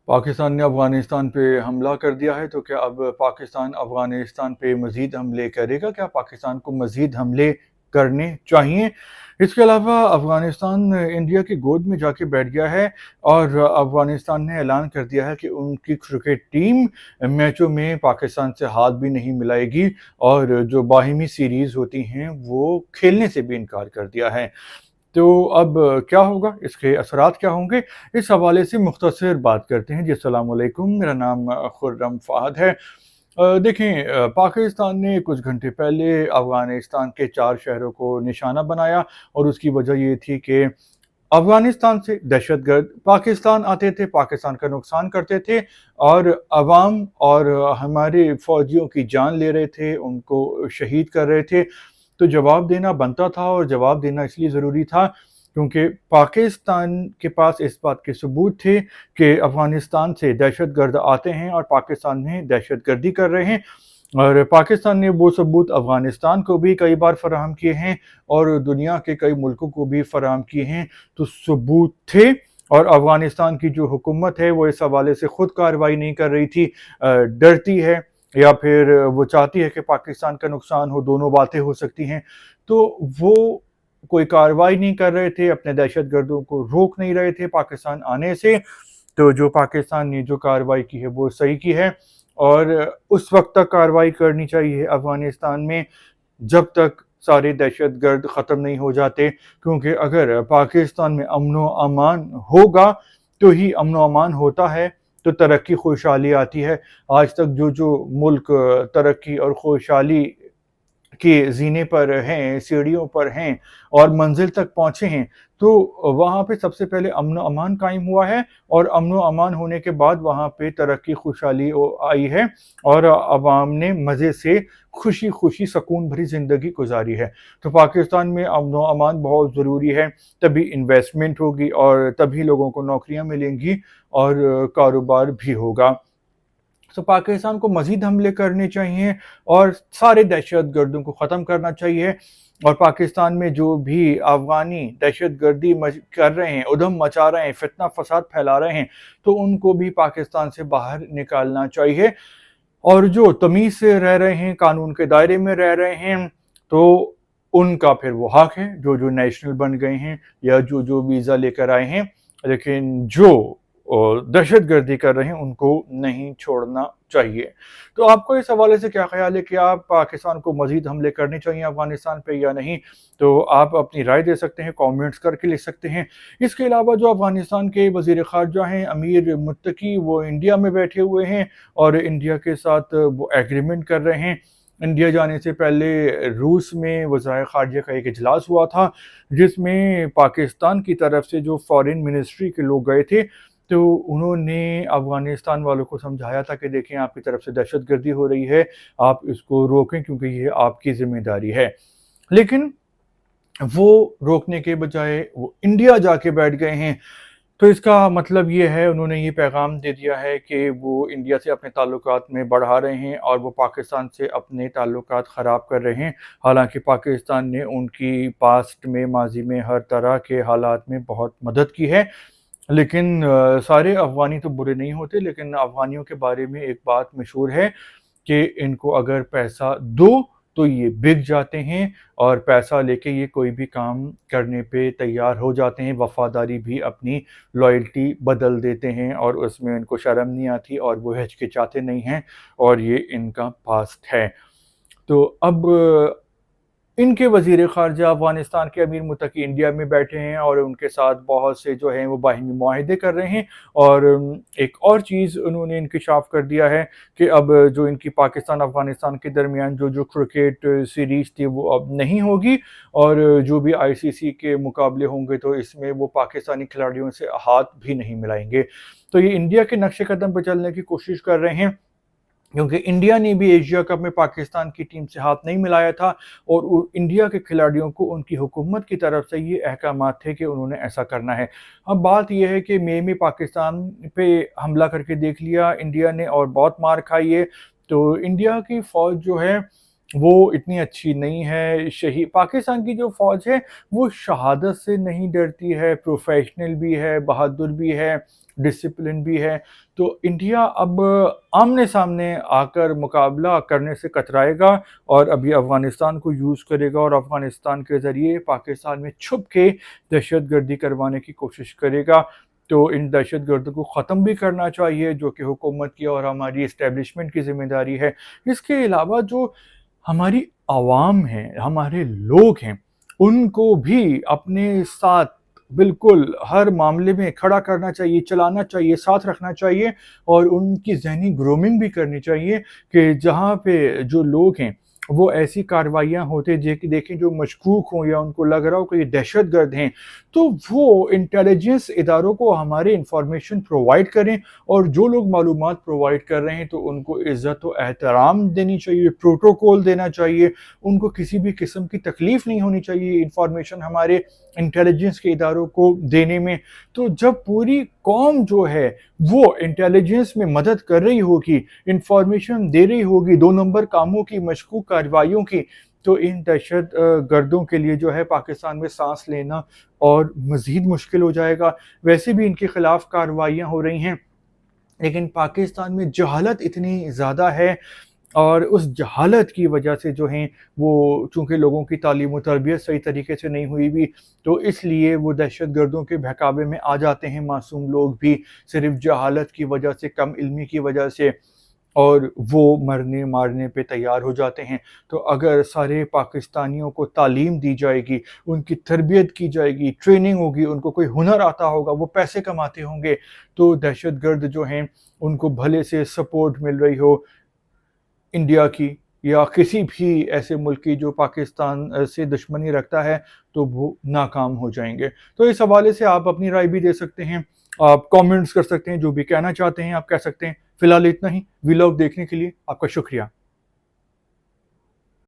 पाकिस्तान ने अफ़गानिस्तान पे हमला कर दिया है, तो क्या अब पाकिस्तान अफ़गानिस्तान पे मज़ीद हमले करेगा? क्या पाकिस्तान को मज़ीद हमले करने चाहिए? इसके अलावा अफ़गानिस्तान इंडिया की गोद में जाके बैठ गया है और अफ़गानिस्तान ने ऐलान कर दिया है कि उनकी क्रिकेट टीम मैचों में पाकिस्तान से हाथ भी नहीं मिलाएगी और जो बाहिमी सीरीज़ होती हैं, वो खेलने से भी इनकार कर दिया है। तो अब क्या होगा? इसके असरात क्या होंगे? इस हवाले से मुख्तसर बात करते हैं। जी, अस्सलाम वालेकुम, मेरा नाम खुर्रम फ़हद है। देखें, पाकिस्तान ने कुछ घंटे पहले अफ़गानिस्तान के 4 शहरों को निशाना बनाया और उसकी वजह ये थी कि अफ़गानिस्तान से दहशतगर्द पाकिस्तान आते थे, पाकिस्तान का नुकसान करते थे और अवाम और हमारे फ़ौजियों की जान ले रहे थे, उनको शहीद कर रहे थे। तो जवाब देना बनता था और जवाब देना इसलिए ज़रूरी था क्योंकि पाकिस्तान के पास इस बात के सबूत थे कि अफ़गानिस्तान से दहशतगर्द आते हैं और पाकिस्तान में दहशतगर्दी कर रहे हैं और पाकिस्तान ने वो सबूत अफ़गानिस्तान को भी कई बार फ़राहम किए हैं और दुनिया के कई मुल्कों को भी फ़राहम किए हैं। तो सबूत थे और अफ़गानिस्तान की जो हुकूमत है वो इस हवाले से ख़ुद कार्रवाई नहीं कर रही थी, डरती है या फिर वो चाहती है कि पाकिस्तान का नुकसान हो, दोनों बातें हो सकती हैं। तो वो कोई कार्रवाई नहीं कर रहे थे, अपने दहशतगर्दों को रोक नहीं रहे थे पाकिस्तान आने से। तो जो पाकिस्तान ने जो कार्रवाई की है वो सही की है और उस वक्त तक कार्रवाई करनी चाहिए अफ़गानिस्तान में जब तक सारे दहशतगर्द ख़त्म नहीं हो जाते, क्योंकि अगर पाकिस्तान में अमन व अमान होगा तो ही अमन व अमान होता है, तो तरक्की खुशहाली आती है। आज तक जो मुल्क तरक्की और खुशहाली के ज़ीने पर हैं, सीढ़ियों पर हैं और मंज़िल तक पहुँचे हैं, तो वहाँ पे सबसे पहले अमन व अमान कायम हुआ है और अमन व अमान होने के बाद वहाँ पे तरक्की खुशहाली आई है और अवाम ने मज़े से खुशी-खुशी सुकून भरी ज़िंदगी गुज़ारी है। तो पाकिस्तान में अमन व अमान बहुत ज़रूरी है, तभी इन्वेस्टमेंट होगी और तभी लोगों को नौकरियाँ मिलेंगी और कारोबार भी होगा। तो पाकिस्तान को मज़ीद हमले करने चाहिए और सारे दहशतगर्दों को ख़त्म करना चाहिए और पाकिस्तान में जो भी अफ़गानी दहशतगर्दी कर रहे हैं, उधम मचा रहे हैं, फितना फ़साद फैला रहे हैं, तो उनको भी पाकिस्तान से बाहर निकालना चाहिए और जो तमीज़ से रह रहे हैं, कानून के दायरे में रह रहे हैं, तो उनका फिर वो हक है, जो नेशनल बन गए हैं या जो वीज़ा लेकर आए हैं, लेकिन जो दहशतगर्दी कर रहे हैं उनको नहीं छोड़ना चाहिए। तो आपको इस हवाले से क्या ख़्याल है कि आप पाकिस्तान को मज़ीद हमले करने चाहिए अफ़गानिस्तान पे या नहीं? तो आप अपनी राय दे सकते हैं, कमेंट्स करके लिख सकते हैं। इसके अलावा जो अफ़गानिस्तान के वज़ीर ख़ारजा हैं अमीर मुत्तकी, वो इंडिया में बैठे हुए हैं और इंडिया के साथ वो एग्रीमेंट कर रहे हैं। इंडिया जाने से पहले रूस में वज़ायर ख़ारजा का एक इजलास हुआ था, जिसमें पाकिस्तान की तरफ से जो फ़ॉरेन मिनिस्ट्री के लोग गए थे, तो उन्होंने अफ़गानिस्तान वालों को समझाया था कि देखें, आपकी तरफ से दहशतगर्दी हो रही है, आप इसको रोकें क्योंकि ये आपकी ज़िम्मेदारी है। लेकिन वो रोकने के बजाय वो इंडिया जाके बैठ गए हैं। तो इसका मतलब ये है, उन्होंने ये पैगाम दे दिया है कि वो इंडिया से अपने ताल्लुकात में बढ़ा रहे हैं और वो पाकिस्तान से अपने ताल्लुकात ख़राब कर रहे हैं। हालाँकि पाकिस्तान ने उनकी पास्ट में, माज़ी में हर तरह के हालात में बहुत मदद की है। लेकिन सारे अफ़गानी तो बुरे नहीं होते, लेकिन अफ़गानियों के बारे में एक बात मशहूर है कि इनको अगर पैसा दो तो ये बिक जाते हैं और पैसा लेके ये कोई भी काम करने पे तैयार हो जाते हैं, वफ़ादारी भी अपनी लॉयल्टी बदल देते हैं और उसमें इनको शर्म नहीं आती और वो हिचकिचाते नहीं हैं और ये इनका पास्ट है। तो अब इनके वज़ीर ख़ारजा अफ़गानिस्तान के अमीर मुत्तकी इंडिया में बैठे हैं और उनके साथ बहुत से जो हैं वो बाहिमी मुआहिदे कर रहे हैं और एक और चीज़ उन्होंने इंकशाफ़ कर दिया है कि अब जो इनकी पाकिस्तान अफ़गानिस्तान के दरमियान जो क्रिकेट सीरीज़ थी वो अब नहीं होगी और जो भी आईसीसी के मुकाबले होंगे तो इसमें वो पाकिस्तानी खिलाड़ियों से हाथ भी नहीं मिलाएंगे। तो ये इंडिया के नक्शे कदम पर चलने की कोशिश कर रहे हैं, क्योंकि इंडिया ने भी एशिया कप में पाकिस्तान की टीम से हाथ नहीं मिलाया था और इंडिया के खिलाड़ियों को उनकी हुकूमत की तरफ से ये अहकामात थे कि उन्होंने ऐसा करना है। अब बात यह है कि मई में पाकिस्तान पे हमला करके देख लिया इंडिया ने और बहुत मार खाई है। तो इंडिया की फ़ौज जो है وہ اتنی اچھی نہیں ہے۔ پاکستان کی جو فوج ہے وہ شہادت سے نہیں ڈرتی ہے، پروفیشنل بھی ہے، بہادر بھی ہے، ڈسپلن بھی ہے۔ تو انڈیا اب آمنے سامنے آ کر مقابلہ کرنے سے کترائے گا، اور ابھی افغانستان کو یوز کرے گا، اور افغانستان کے ذریعے پاکستان میں چھپ کے دہشت گردی کروانے کی کوشش کرے گا۔ تو ان دہشت گردوں کو ختم بھی کرنا چاہیے، جو کہ حکومت کی اور ہماری اسٹیبلشمنٹ کی ذمہ داری ہے۔ اس کے علاوہ جو ہماری عوام ہیں، ہمارے لوگ ہیں، ان کو بھی اپنے ساتھ بالکل ہر معاملے میں کھڑا کرنا چاہیے، چلانا چاہیے، ساتھ رکھنا چاہیے، اور ان کی ذہنی گرومنگ بھی کرنی چاہیے کہ جہاں پہ جو لوگ ہیں وہ ایسی کارروائیاں ہوتے دیکھیں جو مشکوک ہوں، یا ان کو لگ رہا ہو کہ یہ دہشت گرد ہیں، تو وہ انٹیلیجنس اداروں کو ہمارے انفارمیشن پرووائڈ کریں، اور جو لوگ معلومات پرووائڈ کر رہے ہیں تو ان کو عزت و احترام دینی چاہیے، پروٹوکول دینا چاہیے، ان کو کسی بھی قسم کی تکلیف نہیں ہونی چاہیے انفارمیشن ہمارے انٹیلیجنس کے اداروں کو دینے میں۔ تو جب پوری قوم جو ہے وہ انٹیلیجنس میں مدد کر رہی ہوگی، انفارمیشن دے رہی ہوگی 2 نمبر کاموں کی، مشکوک کارروائیوں کی، تو ان دہشت گردوں کے لیے جو ہے پاکستان میں سانس لینا اور مزید مشکل ہو جائے گا۔ ویسے بھی ان کے خلاف کارروائیاں ہو رہی ہیں، لیکن پاکستان میں جہالت اتنی زیادہ ہے، اور اس جہالت کی وجہ سے جو ہیں وہ، چونکہ لوگوں کی تعلیم و تربیت صحیح طریقے سے نہیں ہوئی بھی، تو اس لیے وہ دہشت گردوں کے بہکاوے میں آ جاتے ہیں معصوم لوگ بھی، صرف جہالت کی وجہ سے، کم علمی کی وجہ سے، اور وہ مرنے مارنے پہ تیار ہو جاتے ہیں۔ تو اگر سارے پاکستانیوں کو تعلیم دی جائے گی، ان کی تربیت کی جائے گی، ٹریننگ ہوگی، ان کو کوئی ہنر آتا ہوگا، وہ پیسے کماتے ہوں گے، تو دہشت گرد جو ہیں ان کو بھلے سے سپورٹ مل رہی ہو انڈیا کی یا کسی بھی ایسے ملک کی جو پاکستان سے دشمنی رکھتا ہے، تو وہ ناکام ہو جائیں گے۔ تو اس حوالے سے آپ اپنی رائے بھی دے سکتے ہیں، آپ کامنٹس کر سکتے ہیں، جو بھی کہنا چاہتے ہیں آپ کہہ سکتے ہیں۔ فی الحال اتنا ہی۔ ولاگ دیکھنے کے لیے آپ کا شکریہ۔